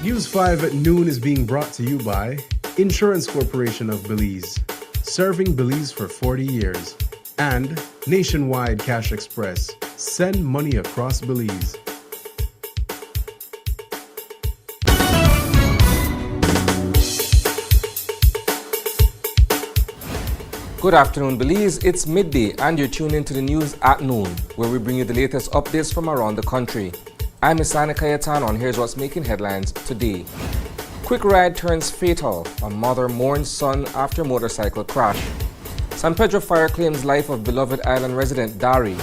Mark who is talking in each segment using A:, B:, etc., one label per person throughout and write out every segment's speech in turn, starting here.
A: News 5 at noon is being brought to you by Insurance Corporation of Belize, serving Belize for 40 years, and Nationwide Cash Express, send money across Belize.
B: Good afternoon, Belize. It's midday and you're tuned into the news at noon, where we bring you the latest updates from around the country. I'm Isana Kayatano and here's what's making headlines today. Quick ride turns fatal. A mother mourns son after motorcycle crash. San Pedro fire claims life of beloved island resident Dari.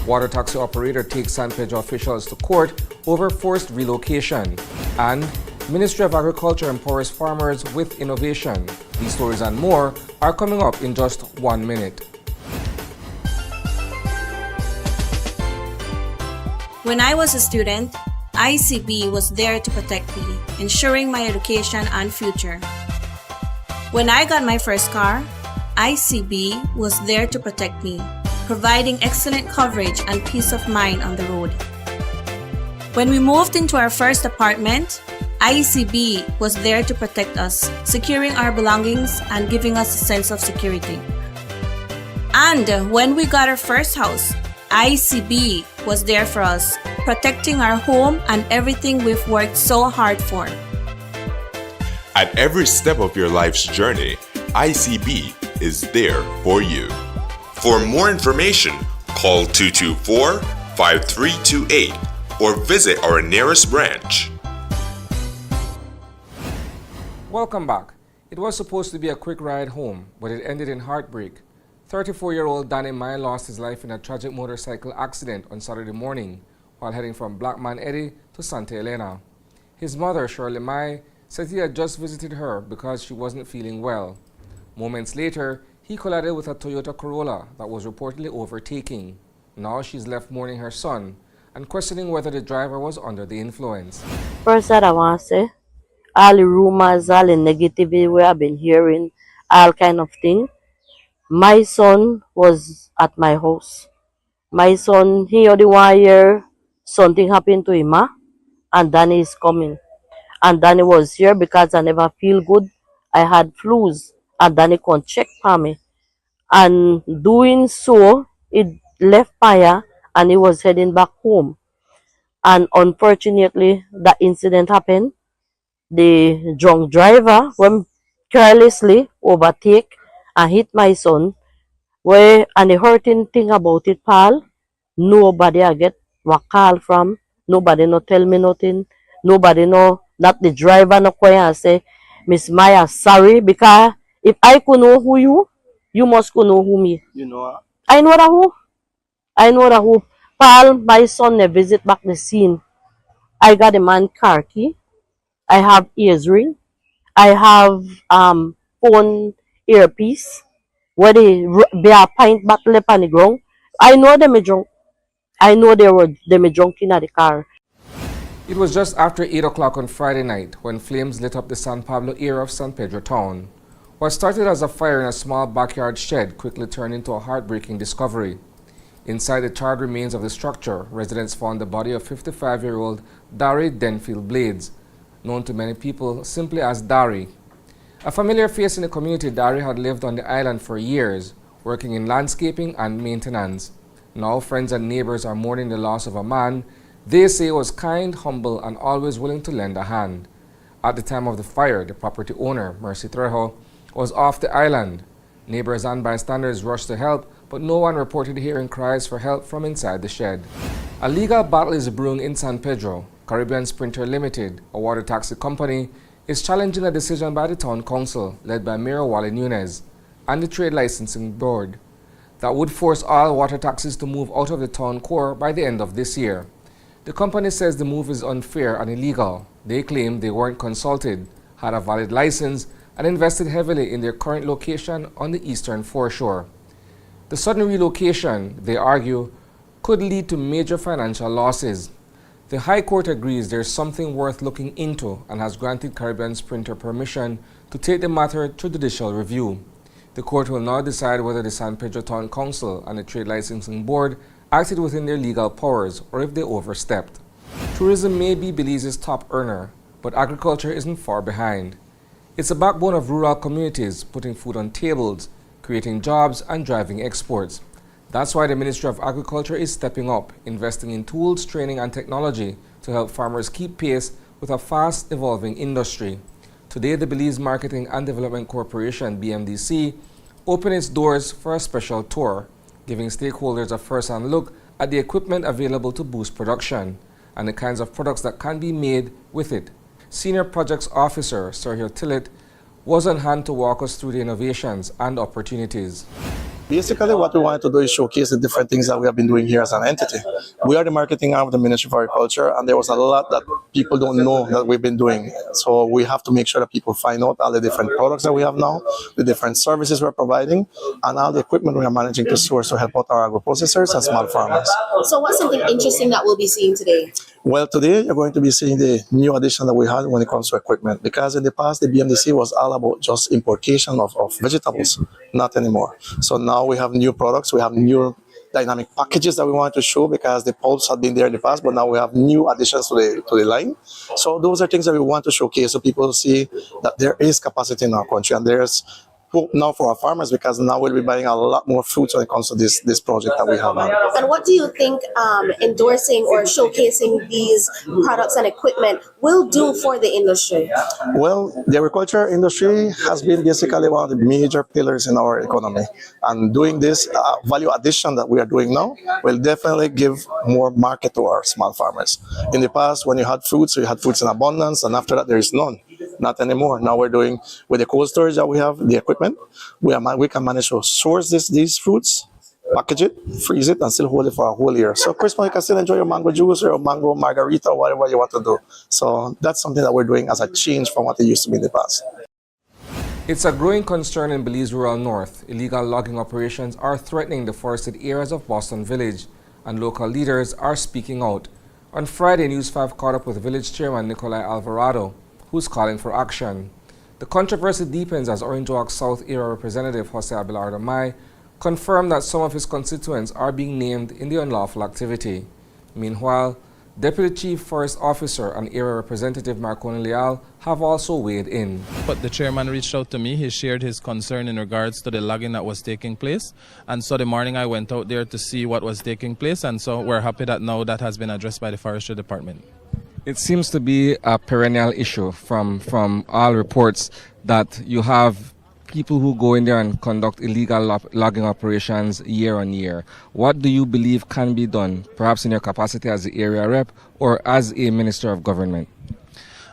B: Water taxi operator takes San Pedro officials to court over forced relocation. And Ministry of Agriculture empowers farmers with innovation. These stories and more are coming up in just 1 minute.
C: When I was a student, ICB was there to protect me, ensuring my education and future. When I got my first car, ICB was there to protect me, providing excellent coverage and peace of mind on the road. When we moved into our first apartment, ICB was there to protect us, securing our belongings and giving us a sense of security. And when we got our first house, ICB was there for us, protecting our home and everything we've worked so hard for.
D: At every step of your life's journey, ICB is there for you. For more information, call 224-5328 or visit our nearest branch.
B: Welcome back. It was supposed to be a quick ride home, but it ended in heartbreak. 34-year-old Danny Mai lost his life in a tragic motorcycle accident on Saturday morning while heading from Blackman Eddy to Santa Elena. His mother, Shirley Mai, said he had just visited her because she wasn't feeling well. Moments later, he collided with a Toyota Corolla that was reportedly overtaking. Now she's left mourning her son and questioning whether the driver was under the influence.
E: First, I want to say, all the rumors, all the negativity we have been hearing, all kind of thing. My son was at my house. My son, he only 1 year, something happened to him, and Danny is coming. And Danny was here because I never feel good. I had flus, and Danny can check for me. And doing so, it left fire, and he was heading back home. And unfortunately, that incident happened. The drunk driver went carelessly overtake and hit my son. And the hurting thing about it, Paul, nobody I get what call from. Nobody no tell me nothing. Nobody know, not the driver no cry and say, Miss Maya, sorry, because if I could know who you must could know who me.
F: You know her?
E: I know that who. I know that who. Paul, my son, they visit back the scene. I got a man car key. I have ears ring. I have phone earpiece. Where they be a pint bottle up on the ground. I know them a drunk. I know them a drunk in the car.
B: It was just after 8 o'clock on Friday night when flames lit up the San Pablo area of San Pedro town. What started as a fire in a small backyard shed quickly turned into a heartbreaking discovery. Inside the charred remains of the structure, residents found the body of 55-year-old Dari Denfield Blades, known to many people simply as Dari. A familiar face in the community, Dari had lived on the island for years, working in landscaping and maintenance. Now friends and neighbors are mourning the loss of a man they say was kind, humble, and always willing to lend a hand. At the time of the fire, the property owner, Mercy Trejo, was off the island. Neighbors and bystanders rushed to help, but no one reported hearing cries for help from inside the shed. A legal battle is brewing in San Pedro. Caribbean Sprinter Limited, a water taxi company, is challenging a decision by the town council, led by Mayor Wally Nunez, and the Trade Licensing Board, that would force all water taxis to move out of the town core by the end of this year. The company says the move is unfair and illegal. They claim they weren't consulted, had a valid license, and invested heavily in their current location on the eastern foreshore. The sudden relocation, they argue, could lead to major financial losses. The High Court agrees there's something worth looking into and has granted Caribbean Sprinter permission to take the matter to judicial review. The court will now decide whether the San Pedro Town Council and the Trade Licensing Board acted within their legal powers or if they overstepped. Tourism may be Belize's top earner, but agriculture isn't far behind. It's the backbone of rural communities, putting food on tables, creating jobs, and driving exports. That's why the Ministry of Agriculture is stepping up, investing in tools, training, and technology to help farmers keep pace with a fast-evolving industry. Today, the Belize Marketing and Development Corporation, BMDC, opened its doors for a special tour, giving stakeholders a first-hand look at the equipment available to boost production and the kinds of products that can be made with it. Senior Projects Officer Sergio Tillett was on hand to walk us through the innovations and opportunities.
F: Basically, what we wanted to do is showcase the different things that we have been doing here as an entity. We are the marketing arm of the Ministry of Agriculture, and there was a lot that people don't know that we've been doing. So we have to make sure that people find out all the different products that we have now, the different services we're providing, and all the equipment we are managing to source to help out our agro-processors and small farmers.
G: So what's something interesting that we'll be seeing today?
F: Well, today you're going to be seeing the new addition that we had when it comes to equipment, because in the past the BMDC was all about just importation of vegetables, not anymore. So now we have new products, we have new dynamic packages that we want to show, because the pulps had been there in the past, but now we have new additions to the line. So those are things that we want to showcase so people see that there is capacity in our country, and there's hope now for our farmers, because now we'll be buying a lot more fruits when it comes to this project that we have now.
G: And what do you think endorsing or showcasing these products and equipment will do for the industry?
F: Well, the agriculture industry has been basically one of the major pillars in our economy. And doing this value addition that we are doing now will definitely give more market to our small farmers. In the past, when you had fruits in abundance, and after that there is none. Not anymore. Now we're doing, with the cold storage that we have, the equipment, we can manage to source these fruits, package it, freeze it, and still hold it for a whole year. So Christmas, you can still enjoy your mango juice or your mango margarita or whatever you want to do. So that's something that we're doing as a change from what it used to be in the past.
B: It's a growing concern in Belize rural north. Illegal logging operations are threatening the forested areas of Boston Village, and local leaders are speaking out. On Friday, News 5 caught up with village chairman Nicolai Alvarado, who's calling for action. The controversy deepens as Orange Walk South Area Representative Jose Abelardo Mai confirmed that some of his constituents are being named in the unlawful activity. Meanwhile, Deputy Chief Forest Officer and Area Representative Marconi Leal have also weighed in.
H: But the chairman reached out to me. He shared his concern in regards to the logging that was taking place. And so the morning I went out there to see what was taking place, and so we're happy that now that has been addressed by the Forestry Department.
B: It seems to be a perennial issue from all reports that you have people who go in there and conduct illegal logging operations year on year. What do you believe can be done, perhaps in your capacity as the area rep or as a minister of government?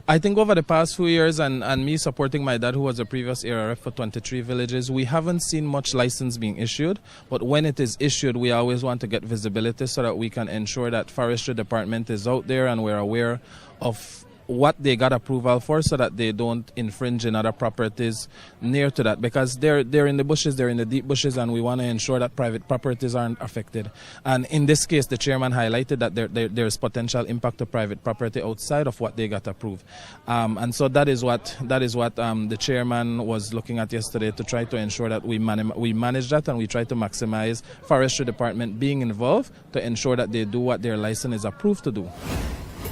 H: I think over the past few years, and me supporting my dad, who was a previous area rep for 23 villages, we haven't seen much license being issued. But when it is issued, we always want to get visibility so that we can ensure that Forestry Department is out there and we're aware of what they got approval for, so that they don't infringe in other properties near to that, because they're in the bushes, they're in the deep bushes, and we want to ensure that private properties aren't affected. And in this case, the chairman highlighted that there's potential impact to private property outside of what they got approved. And so that is what the chairman was looking at yesterday, to try to ensure that we manage that, and we try to maximize Forestry Department being involved to ensure that they do what their license is approved to do.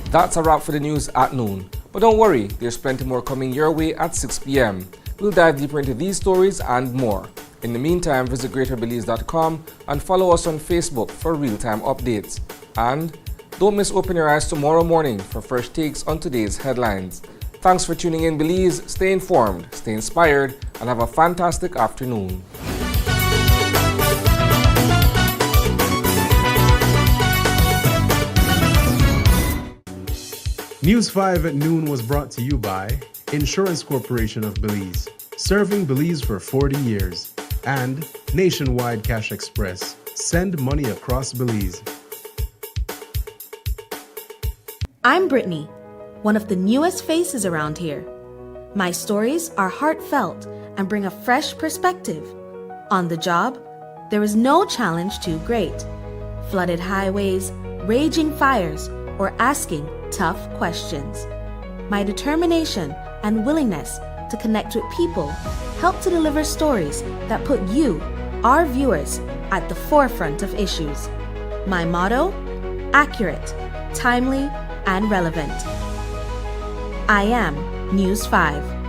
B: That's a wrap for the news at noon. But don't worry, there's plenty more coming your way at 6 p.m. We'll dive deeper into these stories and more. In the meantime, visit greaterbelize.com and follow us on Facebook for real-time updates. And don't miss Open Your Eyes tomorrow morning for fresh takes on today's headlines. Thanks for tuning in, Belize. Stay informed, stay inspired, and have a fantastic afternoon.
A: News 5 at noon was brought to you by Insurance Corporation of Belize, serving Belize for 40 years, and Nationwide Cash Express, send money across Belize.
I: I'm Brittany, one of the newest faces around here. My stories are heartfelt and bring a fresh perspective. On the job, there is no challenge too great. Flooded highways, raging fires, or asking tough questions. My determination and willingness to connect with people help to deliver stories that put you, our viewers, at the forefront of issues. My motto: accurate, timely, and relevant. I am News 5.